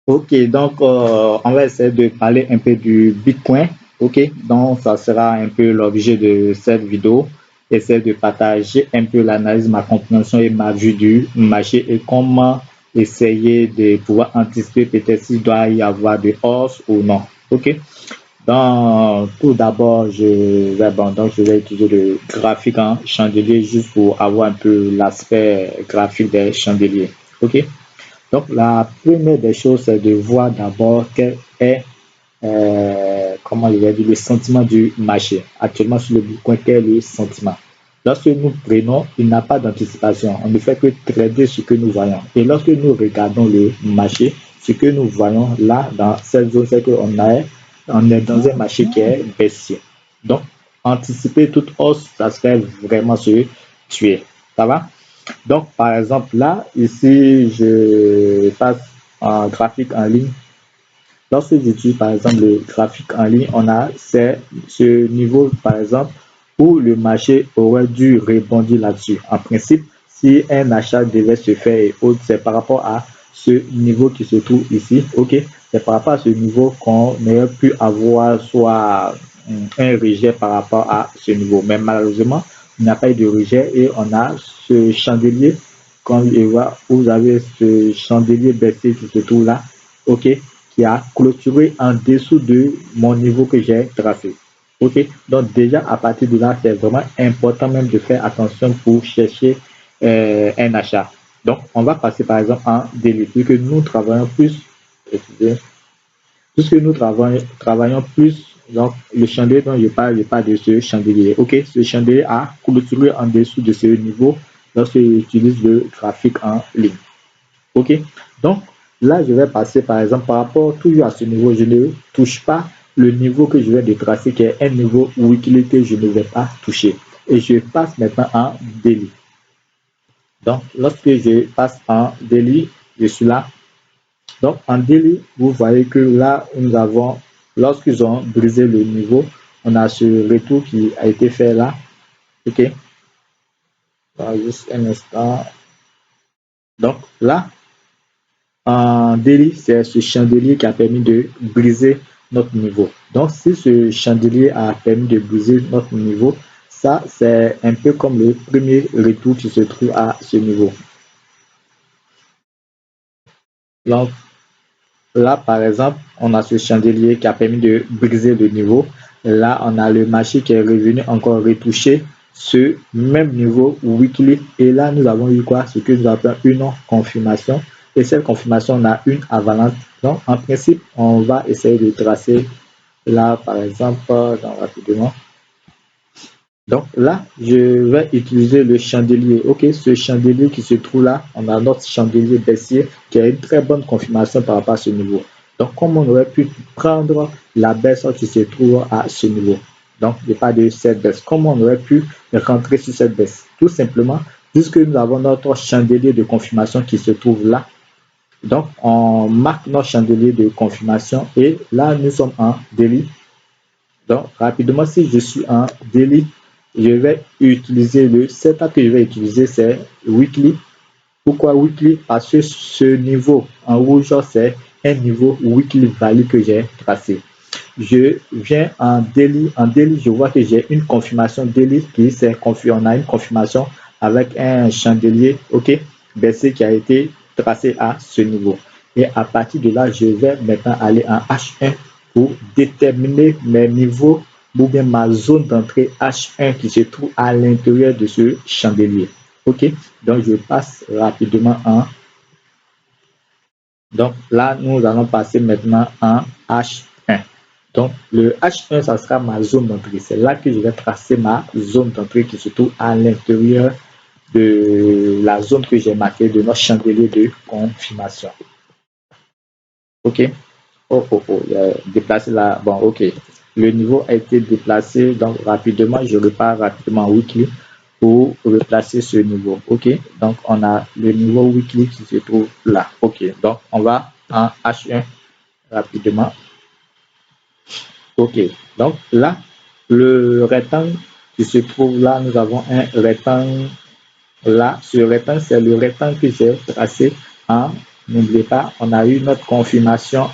Ok, donc on va essayer de parler un peu du Bitcoin. Ok, donc ça sera un peu l'objet de cette vidéo. Essayer de partager un peu l'analyse, ma compréhension et ma vue du marché et comment essayer de pouvoir anticiper peut-être s'il doit y avoir de hausse ou non. Ok, donc tout d'abord, je vais utiliser le graphique en chandelier juste pour avoir un peu l'aspect graphique des chandeliers. Ok. Donc, la première des choses, c'est de voir d'abord quel est, comment je vais dire, le sentiment du marché. Actuellement, sur le Bitcoin, quel est le sentiment? Lorsque nous prenons, il n'y a pas d'anticipation. On ne fait que trader ce que nous voyons. Et lorsque nous regardons le marché, ce que nous voyons là, dans cette zone, c'est on est dans un marché qui est baissier. Donc, anticiper toute hausse, ça serait vraiment se tuer. Ça va? Donc, par exemple, là, ici, je passe en graphique en ligne. Lorsque j'utilise, par exemple, le graphique en ligne, on a ce niveau, par exemple, où le marché aurait dû rebondir là-dessus. En principe, si un achat devait se faire et autres, c'est par rapport à ce niveau qui se trouve ici. OK? C'est par rapport à ce niveau qu'on aurait pu avoir soit un rejet par rapport à ce niveau. Mais malheureusement, il n'y a pas eu de rejet et on a ce chandelier, comme vous avez ce chandelier baissé qui se trouve là, ok, qui a clôturé en dessous de mon niveau que j'ai tracé. Ok, donc déjà à partir de là, c'est vraiment important même de faire attention pour chercher un achat. Donc, on va passer par exemple en daily, puisque nous travaillons plus, puisque nous travaillons plus, donc le chandelier dont je parle de ce chandelier. Ok, ce chandelier a clôturé en dessous de ce niveau lorsque j'utilise le graphique en ligne. Ok, donc là, je vais passer par exemple par rapport toujours à ce niveau, je ne touche pas le niveau que je vais de tracer, qui est un niveau weekly que je ne vais pas toucher. Et je passe maintenant en daily. Donc, lorsque je passe en daily, je suis là. Donc, en daily, vous voyez que là, nous avons, lorsqu'ils ont brisé le niveau, on a ce retour qui a été fait là. OK? Alors, juste un instant. Donc, là, en daily, c'est ce chandelier qui a permis de briser notre niveau. Donc, si ce chandelier a permis de briser notre niveau, ça, c'est un peu comme le premier retour qui se trouve à ce niveau. Donc, là, par exemple, on a ce chandelier qui a permis de briser le niveau. Là, on a le marché qui est revenu encore retoucher ce même niveau weekly. Et là, nous avons eu quoi? Ce que nous appelons une confirmation. Et cette confirmation, on a une avalanche. Donc, en principe, on va essayer de tracer là, par exemple, rapidement. Donc là, je vais utiliser le chandelier. Ok, ce chandelier qui se trouve là, on a notre chandelier baissier qui a une très bonne confirmation par rapport à ce niveau. Donc, comme on aurait pu prendre la baisse qui se trouve à ce niveau. Donc, il n'y a pas de cette baisse. Comment on aurait pu rentrer sur cette baisse? Tout simplement, puisque nous avons notre chandelier de confirmation qui se trouve là. Donc, on marque notre chandelier de confirmation et là, nous sommes en daily. Donc, rapidement, si je suis en daily, je vais utiliser le setup que je vais utiliser, c'est weekly. Pourquoi weekly? Parce que ce niveau en rouge, c'est un niveau weekly value que j'ai tracé. Je viens en daily. En daily, je vois que j'ai une confirmation daily qui s'est confirmée. On a une confirmation avec un chandelier, ok, baissé qui a été tracé à ce niveau. Et à partir de là, je vais maintenant aller en H1 pour déterminer mes niveaux ou bien ma zone d'entrée H1 qui se trouve à l'intérieur de ce chandelier. Ok, donc je passe rapidement en. Donc là, nous allons passer maintenant en H1. Donc le H1, ça sera ma zone d'entrée. C'est là que je vais tracer ma zone d'entrée qui se trouve à l'intérieur de la zone que j'ai marquée de notre chandelier de confirmation. Ok. Oh, oh, oh, il a déplacé là. Bon, ok. Le niveau a été déplacé. Donc, rapidement, je repars rapidement en weekly pour replacer ce niveau. Ok. Donc, on a le niveau weekly qui se trouve là. Ok. Donc, on va en H1 rapidement. Ok. Donc, là, le rectangle qui se trouve là, nous avons un rectangle là. Ce rectangle, c'est le rectangle que j'ai tracé en n'oubliez pas, on a eu notre confirmation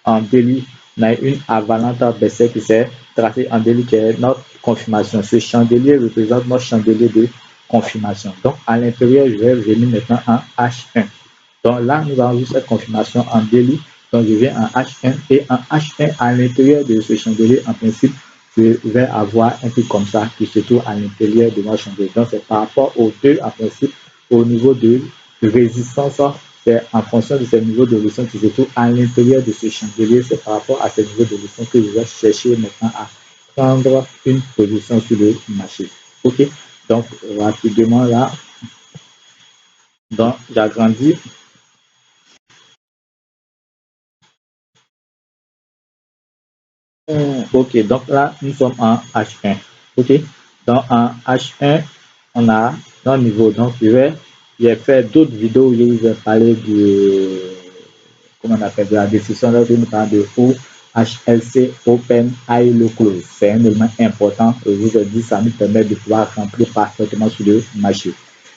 en délit. On a une avalante baissière qui s'est tracée en délit qui est notre confirmation. Ce chandelier représente notre chandelier de confirmation. Donc, à l'intérieur, je vais venir maintenant en H1. Donc là, nous avons vu cette confirmation en délit. Donc, je viens en H1 et en H1, à l'intérieur de ce chandelier, en principe, je vais avoir un truc comme ça qui se trouve à l'intérieur de notre chandelier. Donc, c'est par rapport aux deux, en principe, au niveau de résistance, c'est en fonction de ces niveaux de résistance qui se trouvent à l'intérieur de ce chandelier. C'est par rapport à ces niveaux de résistance que je vais chercher maintenant à prendre une position sur le marché. OK? Donc, rapidement là, donc j'agrandis. OK, donc là, nous sommes en H1. OK, donc en H1, on a notre niveau. Donc, j'ai fait d'autres vidéos où je vous ai parlé de, comment on appelle, de la décision là, nous parle de OHLC, Open High Low Close. C'est un élément important. Je vous ai dit, ça nous permet de pouvoir rentrer parfaitement sur le marché.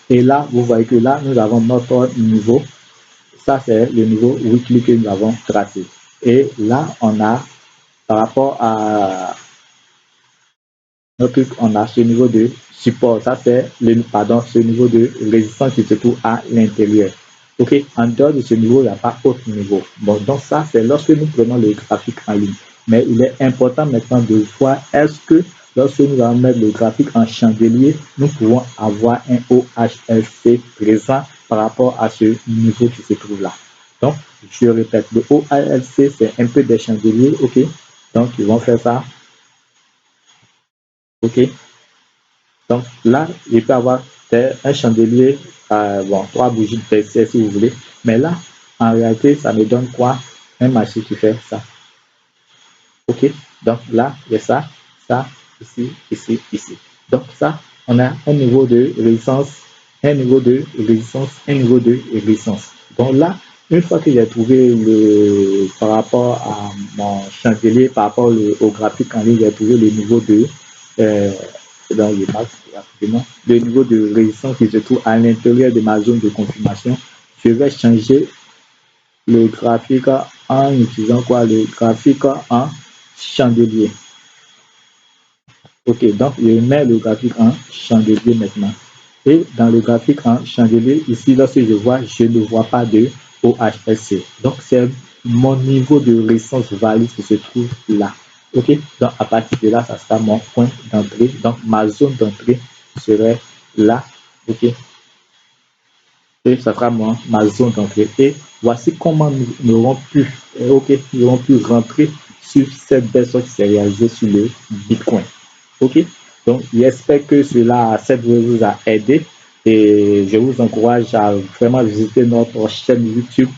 Et là, vous voyez que là, nous avons notre niveau. Ça, c'est le niveau weekly que nous avons tracé. Et là, on a par rapport à notre, on a ce niveau de support. Ça, c'est ce niveau de résistance qui se trouve à l'intérieur. OK, en dehors de ce niveau, il n'y a pas autre niveau. Bon, donc ça, c'est lorsque nous prenons le graphique en ligne. Mais il est important maintenant de voir est-ce que lorsque nous allons mettre le graphique en chandelier, nous pouvons avoir un OHLC présent par rapport à ce niveau qui se trouve là. Donc, je répète, le OHLC, c'est un peu des chandeliers, OK? Donc, ils vont faire ça, OK? Donc là, il peut avoir un chandelier, bon, 3 bougies de PCS si vous voulez. Mais là, en réalité, ça me donne quoi? Un marché qui fait ça. OK? Donc là, il y a ça, ici, ici, ici. Donc ça, on a un niveau de résistance, un niveau de résistance, un niveau de résistance. Donc là, une fois que j'ai trouvé par rapport à mon chandelier, par rapport au graphique en ligne, j'ai trouvé le niveau de dans le max rapidement, le niveau de résistance qui se trouve à l'intérieur de ma zone de confirmation. Je vais changer le graphique en utilisant quoi? Le graphique en chandelier. OK, donc je mets le graphique en chandelier maintenant. Et dans le graphique en chandelier, ici, lorsque je vois, je ne vois pas de OHSC. Donc, c'est mon niveau de résistance valide qui se trouve là. OK, donc à partir de là, ça sera mon point d'entrée. Donc, ma zone d'entrée serait là. OK, et ça sera ma zone d'entrée. Et voici comment nous aurons pu, nous aurons pu rentrer sur cette baisse qui s'est réalisée sur le Bitcoin. OK, donc j'espère que cette vidéo vous a aidé et je vous encourage à vraiment visiter notre chaîne YouTube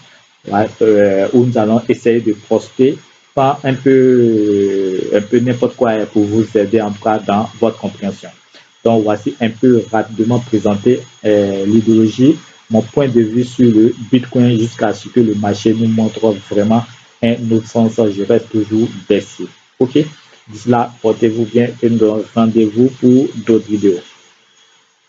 où nous allons essayer de poster pas un peu n'importe quoi pour vous aider en tout cas dans votre compréhension. Donc voici un peu rapidement présenté l'idéologie, mon point de vue sur le Bitcoin jusqu'à ce que le marché nous montre vraiment un autre sens. Je reste toujours baissier. OK, d'ici là, portez-vous bien et nous rendez-vous pour d'autres vidéos.